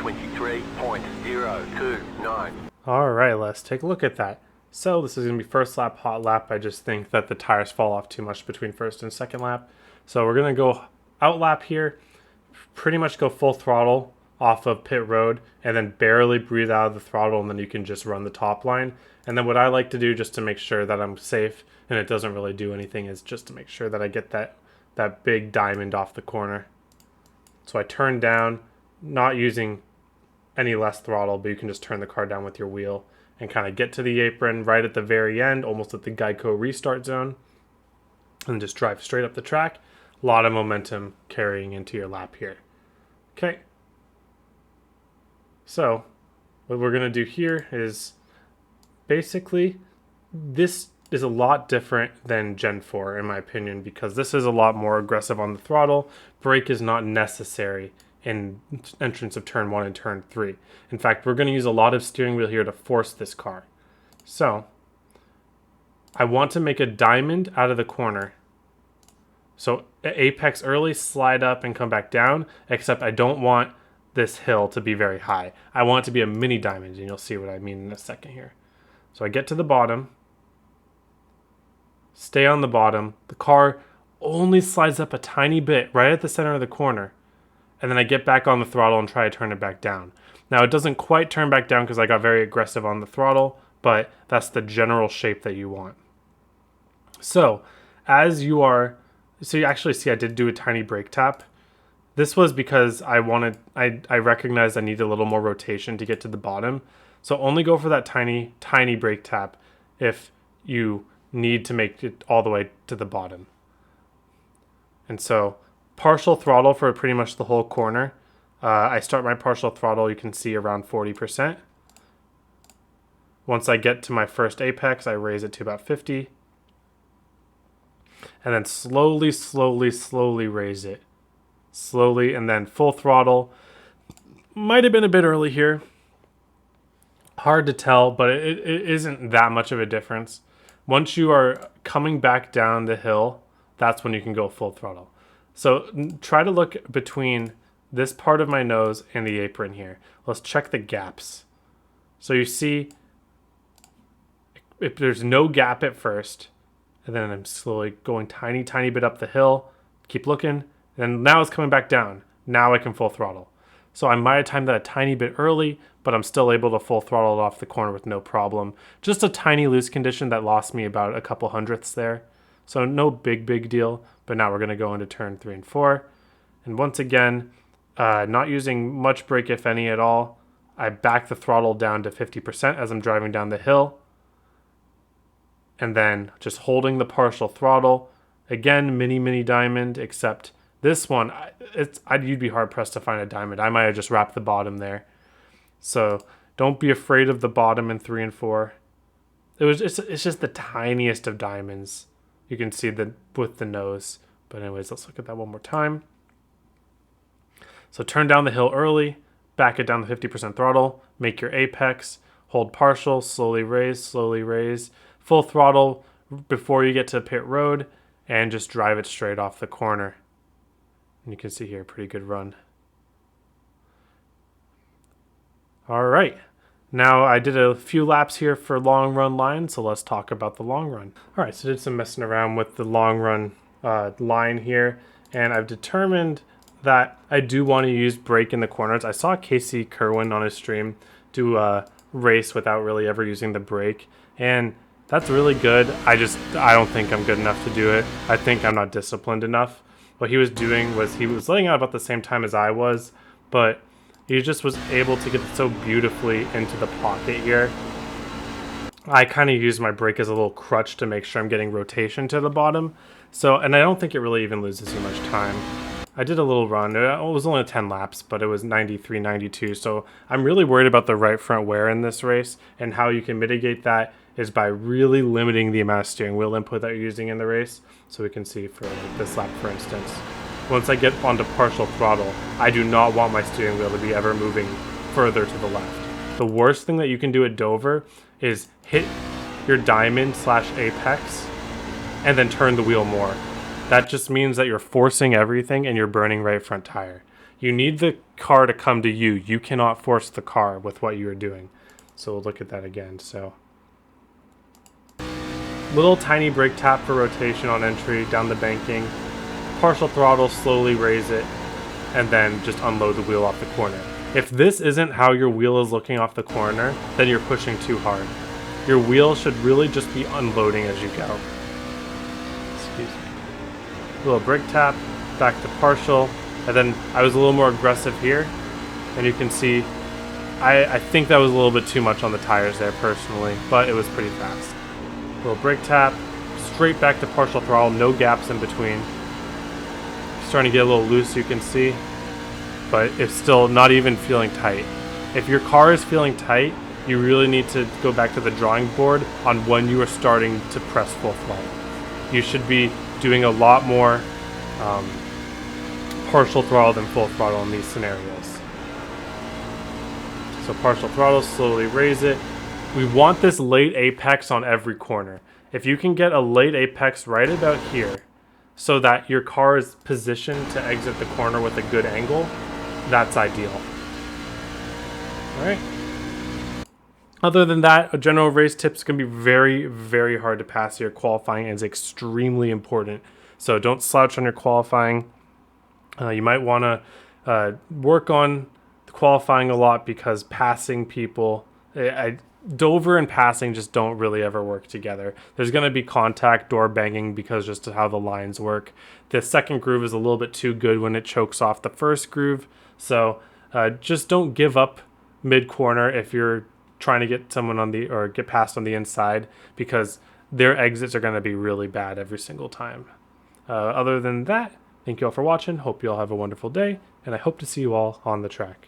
23.029. All right, let's take a look at that. So this is going to be first lap, hot lap. I just think that the tires fall off too much between first and second lap. So we're going to go out lap here, pretty much go full throttle off of pit road, and then barely breathe out of the throttle, and then you can just run the top line. And then what I like to do just to make sure that I'm safe and it doesn't really do anything is just to make sure that I get that big diamond off the corner. So I turn down, not using any less throttle, but you can just turn the car down with your wheel and kind of get to the apron right at the very end, almost at the Geico restart zone, and just drive straight up the track. A lot of momentum carrying into your lap here. Okay. So what we're going to do here is basically this is a lot different than Gen 4 in my opinion, because this is a lot more aggressive on the throttle. Brake is not necessary in entrance of turn 1 and turn 3. In fact, we're going to use a lot of steering wheel here to force this car. So I want to make a diamond out of the corner. So apex early, slide up and come back down, except I don't want this hill to be very high. I want it to be a mini diamond, and you'll see what I mean in a second here. So I get to the bottom, stay on the bottom. The car only slides up a tiny bit right at the center of the corner. And then I get back on the throttle and try to turn it back down. Now it doesn't quite turn back down because I got very aggressive on the throttle, but that's the general shape that you want. So as you are, so you actually see I did do a tiny brake tap. This was because I recognized I needed a little more rotation to get to the bottom. So only go for that tiny brake tap if you need to make it all the way to the bottom. And so partial throttle for pretty much the whole corner. I start my partial throttle, you can see around 40%. Once I get to my first apex, I raise it to about 50. And then slowly raise it. Slowly, and then full throttle. Might have been a bit early here. Hard to tell, but it isn't that much of a difference. Once you are coming back down the hill, that's when you can go full throttle. So try to look between this part of my nose and the apron here. Let's check the gaps. So you see if there's no gap at first, and then I'm slowly going tiny bit up the hill. Keep looking. And now it's coming back down. Now I can full throttle. So I might have timed that a tiny bit early, but I'm still able to full throttle it off the corner with no problem. Just a tiny loose condition that lost me about a couple hundredths there. So no big deal. But now we're going to go into turn 3 and 4. And once again, not using much brake, if any at all. I back the throttle down to 50% as I'm driving down the hill. And then just holding the partial throttle. Again, mini diamond, except this one, you'd be hard pressed to find a diamond. I might have just wrapped the bottom there. So don't be afraid of the bottom in 3 and 4. It's just the tiniest of diamonds. You can see with the nose. But anyways, let's look at that one more time. So turn down the hill early, back it down to 50% throttle, make your apex, hold partial, slowly raise, full throttle before you get to pit road, and just drive it straight off the corner. And you can see here, pretty good run. All right. Now I did a few laps here for long run line, so let's talk about the long run. All right, so I did some messing around with the long run line here, and I've determined that I do want to use brake in the corners. I saw Casey Kerwin on his stream do a race without really ever using the brake, and that's really good. I don't think I'm good enough to do it. I think I'm not disciplined enough. What he was doing was he was letting out about the same time as I was, but he just was able to get so beautifully into the pocket here. I kind of use my brake as a little crutch to make sure I'm getting rotation to the bottom. So, and I don't think it really even loses you much time. I did a little run. It was only 10 laps, but it was 93, 92. So I'm really worried about the right front wear in this race, and how you can mitigate that is by really limiting the amount of steering wheel input that you're using in the race. So we can see for like this lap, for instance. Once I get onto partial throttle, I do not want my steering wheel to be ever moving further to the left. The worst thing that you can do at Dover is hit your diamond / apex and then turn the wheel more. That just means that you're forcing everything and you're burning right front tire. You need the car to come to you. You cannot force the car with what you're doing. So we'll look at that again. So little tiny brake tap for rotation on entry down the banking. Partial throttle, slowly raise it, and then just unload the wheel off the corner. If this isn't how your wheel is looking off the corner, then you're pushing too hard. Your wheel should really just be unloading as you go. Excuse me. Little brake tap, back to partial, and then I was a little more aggressive here, and you can see I think that was a little bit too much on the tires there personally, but it was pretty fast. Little brake tap, straight back to partial throttle, no gaps in between. Starting to get a little loose, you can see, but it's still not even feeling tight. If your car is feeling tight, you really need to go back to the drawing board on when you are starting to press full throttle. You should be doing a lot more partial throttle than full throttle in these scenarios. So partial throttle, slowly raise it. We want this late apex on every corner. If you can get a late apex right about here so that your car is positioned to exit the corner with a good angle, that's ideal. All right. Other than that, a general race tips can be very, very hard to pass here. Qualifying is extremely important. So don't slouch on your qualifying. You might want to work on qualifying a lot because passing people, Dover and passing just don't really ever work together. There's going to be contact, door banging because just how the lines work. The second groove is a little bit too good when it chokes off the first groove. So just don't give up mid-corner if you're trying to get someone on the, or get past on the inside, because their exits are going to be really bad every single time. Other than that, thank you all for watching. Hope you all have a wonderful day, and I hope to see you all on the track.